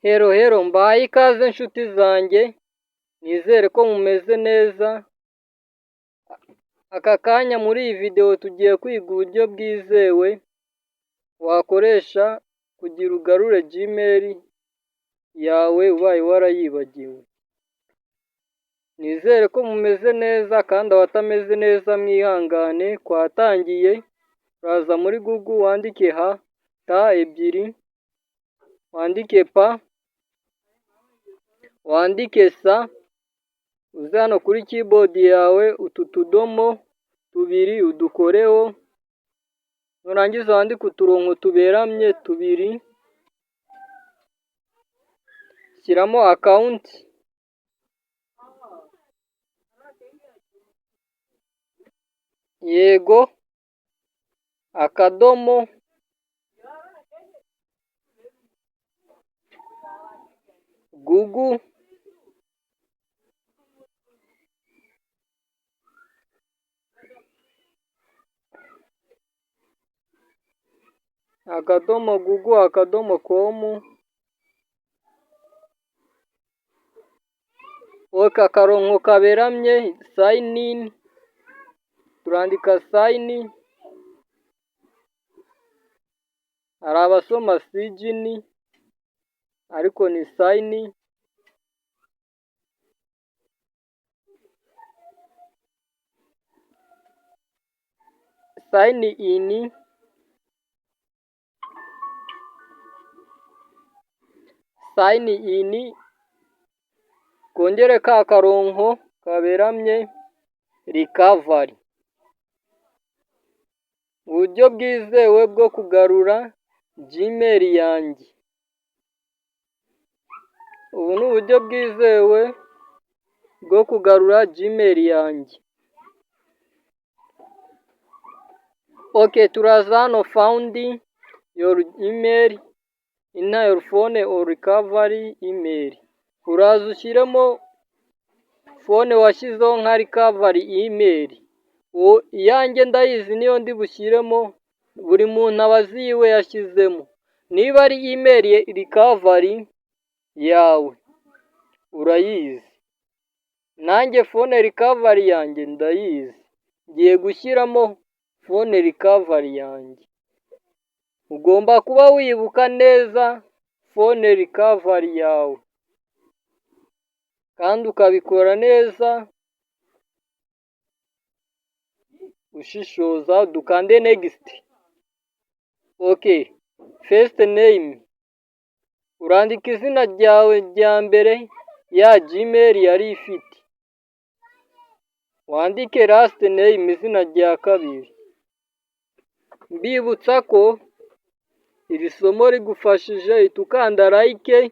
Hero hero mbaye ikaze nshuti zanjye, nizere ko mumeze neza. Aka kanya muri iyi video tugiye kwiga uburyo bwizewe wakoresha kugira ugarure Gmail yawe ubaye warayibagiwe. Nizere ko mumeze neza kandi abatameze neza mwihangane, kwatangiye. Uraza muri Google wandike ta ebyiri, wandike pa, wandike sa, uze hano kuri keyboard yawe utu tudomo tubiri udukoreho, nurangiza wandike uturongo tuberamye tubiri, shyiramo account, yego, akadomo, Google, akadomo Google, akadomo com, akarongo kaberamye sign in, turandika sign, hari abasoma sign ariko ni sign, sign in, sign in, kongere ka karongo kaberamye recovery. Uburyo bwizewe bwo kugarura Gmail yanjye. Ubu ni uburyo bwizewe bwo kugarura Gmail yanjye. Okay, turaza hano found your email in your phone or recovery email. Uraza ushyiremo phone washyizeho nka recovery email. Iyanjye ndayizi niyo ndi bushyiremo, buri muntu abazi iwe yashyizemo. Niba ari email recovery yawe urayizi, nanjye phone recovery yanjye ndayizi, ngiye gushyiramo phone recovery yanjye. Ugomba kuba wibuka neza phone recovery yawe kandi ukabikora neza ushishoza. Dukande next. Okay, first name, urandika izina ryawe rya mbere ya Gmail yari ifite, wandike last name izina rya kabiri. Mbibutsa ko iri somo rigufashije, uhita ukanda like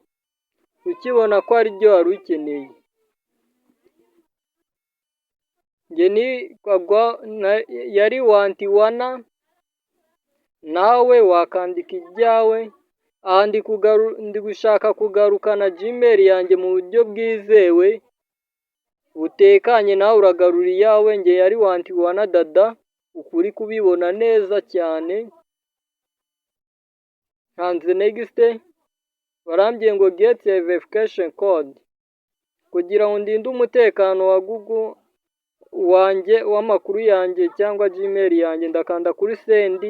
ukibona ko ari ryo wari ukeneye. Nge ni yari wantiwana, nawe wakandika ibyawe. Aha ndi gushaka kugarukana Gmail yanjye mu buryo bwizewe butekanye, nawe uragarura iyawe. Nge yari wantiwana dada, ukuri kubibona neza cyane. Hanze next, barambwiye ngo get a verification code. Kugira ngo ndinde umutekano wa Google wanjye w'amakuru yanjye cyangwa Gmail yanjye, ndakanda kuri send.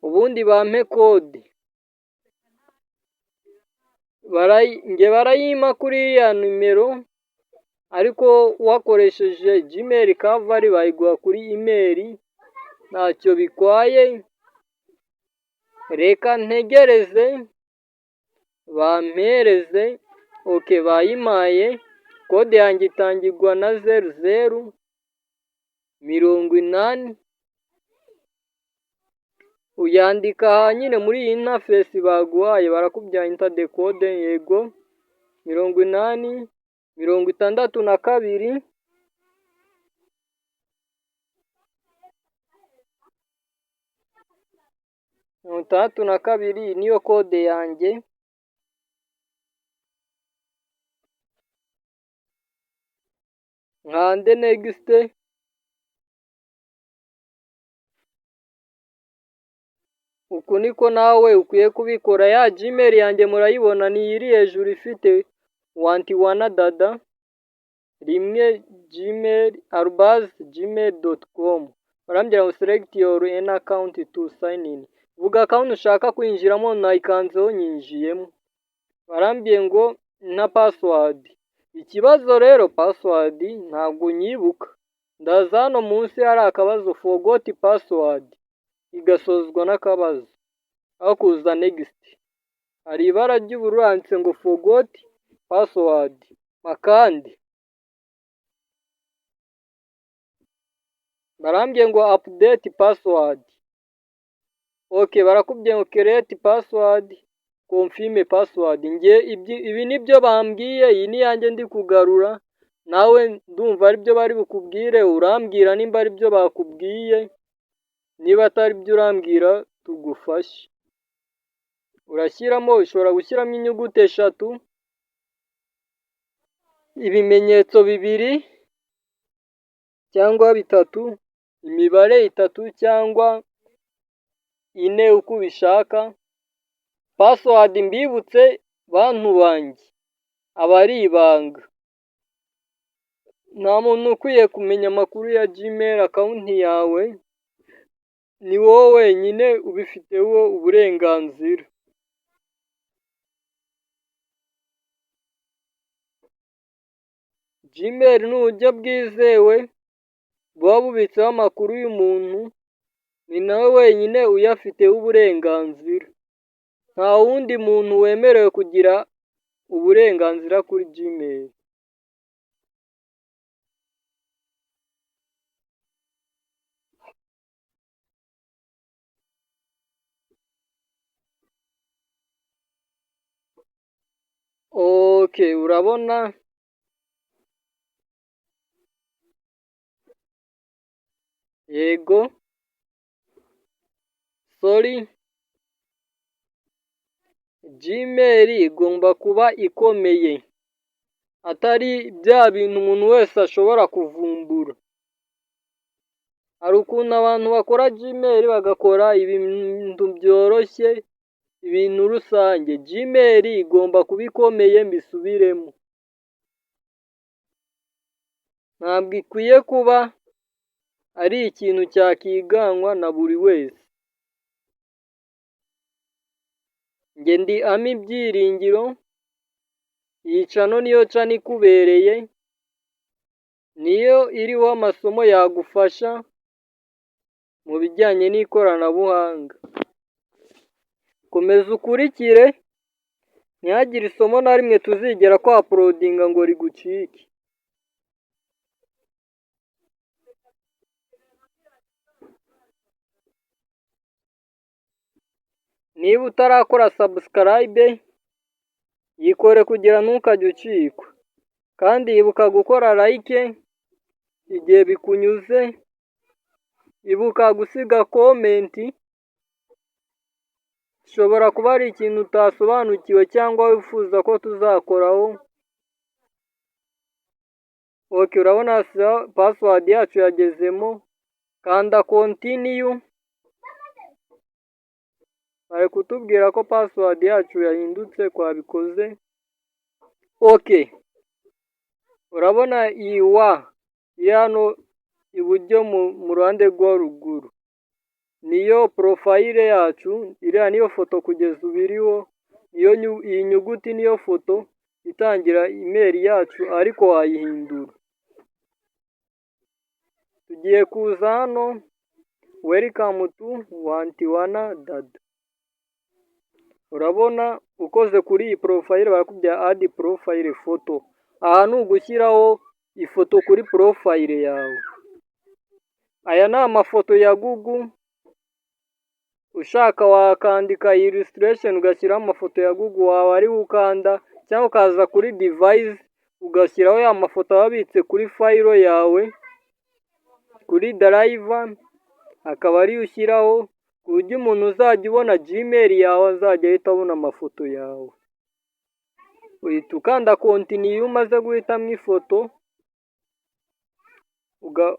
Ubundi bampe code. Nge barayima kuri ya numero, ariko wakoresheje Gmail recovery bayiguha kuri email. Ntacyo bikwaye, reka ntegereze bampereze. Okay, bayimaye. Kode yanjye itangirwa na 0080. Uyandika nyine muri iyi interface baguhaye, barakubwira enter the code. Yego, 80 62 62 niyo code yanjye. Nkande next. uku niko nawe ukwiye kubikora. Ya Gmail yanjye murayibona, ni iri hejuru ifite wantiwanadada rimwe gmail@gmail.com. barambwira ngo select your an account to sign in. vuga account ushaka kwinjiramo, nayikanzeho nyinjiyemo. barambwiye ngo na password. Ikibazo rero password ntabwo nyibuka. ndaza hano munsi hari akabazo forgot password, igasozwa n'akabazo aho kuza next. hari ibara ry'ubururu handitse ngo forgot password makandi. barambwiye ngo update password. Okay, barakubwiye ngo create password, confirm password. Nge ibi nibyo bambwiye, iyi ni yanjye ndi kugarura. nawe ndumva ari byo bari bukubwire, urambwira nimba ari byo bakubwiye, niba atari byo urambwira tugufashe. ushobora gushyiramo inyuguti 3, ibimenyetso 2 cyangwa 3, imibare 3 cyangwa 4 uko ubishaka. Password mbibutse bantu banjye, aba ari ibanga. nta muntu ukwiye kumenya amakuru ya Gmail account yawe, ni wowe wenyine ubifiteho uburenganzira. Gmail ni uburyo bwizewe buba bubitseho amakuru y'umuntu, ni nawe wenyine uyafiteho uburenganzira. nta wundi muntu wemerewe kugira uburenganzira kuri Gmail. Okay, urabona yego, sorry, Gmail igomba kuba ikomeye, atari bya bintu umuntu wese ashobora kuvumbura. hari ukuntu abantu bakora Gmail bagakora ibintu byoroshye, ibintu rusange. Gmail igomba kuba ikomeye, mbisubiremo. ntabwo ikwiye kuba ari ikintu cyakiganwa na buri wese. Nge ndi Ami Byiringiro, iyi channel niyo channel ikubereye, niyo iriho amasomo yagufasha mu bijyanye n'ikoranabuhanga. komeza ukurikire, ntihagire isomo na rimwe tuzigera kwa uploadinga ngo rigucike. niba utarakora subscribe, yikore kugira ntukajye ucikwa. kandi ibuka gukora like igihe bikunyuze, ibuka gusiga comment. Ishobora kuba ari ikintu utasobanukiwe cyangwa wifuza ko tuzakoraho. Okay, urabona password yacu yagezemo, kanda continue. bari kutubwira ko password yacu yahindutse, twabikoze. Okay, urabona iyi iri hano iburyo mu ruhande rwo ruguru, niyo profile yacu. iriya niyo foto kugeza ubu iriho, iyi nyuguti niyo foto itangira email yacu, ariko wayihindura. tugiye kuza hano, welcome to wantiwanadada. urabona ukoze kuri iyi profile barakubwira add profile photo. aha ni ugushyiraho ifoto kuri profile yawe. aya ni amafoto ya Google. ushaka wakandika illustration ugashyiraho amafoto ya Google, waba ari ukanda cyangwa ukaza kuri device ugashyiraho ya mafoto abitse kuri file yawe kuri drive, akaba ari ushyiraho ku buryo umuntu uzajya ubona Gmail yawe azajya ahita abona amafoto yawe. uhita ukanda continue umaze guhitamo ifoto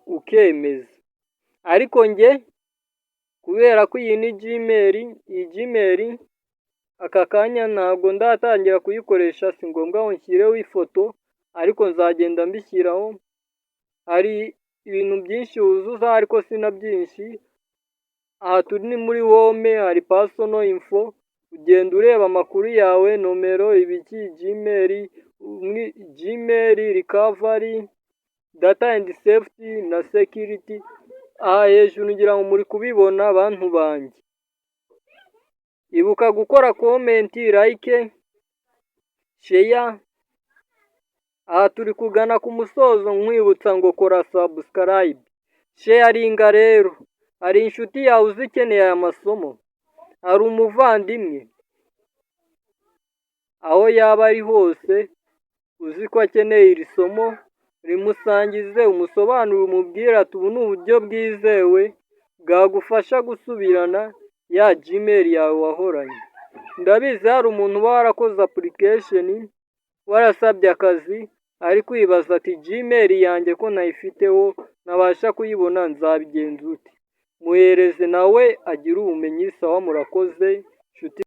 ukemeza. ariko nge kubera ko iyi ni Gmail, iyi Gmail aka kanya ntabwo ndatangira kuyikoresha, si ngombwa ngo nshyireho ifoto ariko nzagenda mbishyiraho. Hari ibintu byinshi wuzuza ariko si na byinshi. Aha turi ni muri home, hari personal info, ugenda ureba amakuru yawe, nomero, ibiki, Gmail recovery, data and safety na security. Aha hejuru ngira ngo muri kubibona bantu banjye. Ibuka gukora comment, like, share. Aha turi kugana ku musozo nkwibutsa ngo kora subscribe. Sharinga rero. Hari inshuti yawe uzikeneye aya masomo. Hari umuvandimwe. Aho yaba ari hose uzi ko akeneye iri somo, rimusangize, umusobanurire, umubwire ati ubu ni uburyo bwizewe bwagufasha gusubirana ya Gmail yawe wahoranye. Ndabizi hari umuntu uba warakoze application, warasabye akazi, ari kwibaza ati Gmail yanjye ko nayifiteho nabasha kuyibona nzabigenza ute? Muhereze nawe agira ubumenyi. Sawa, murakoze nshuti.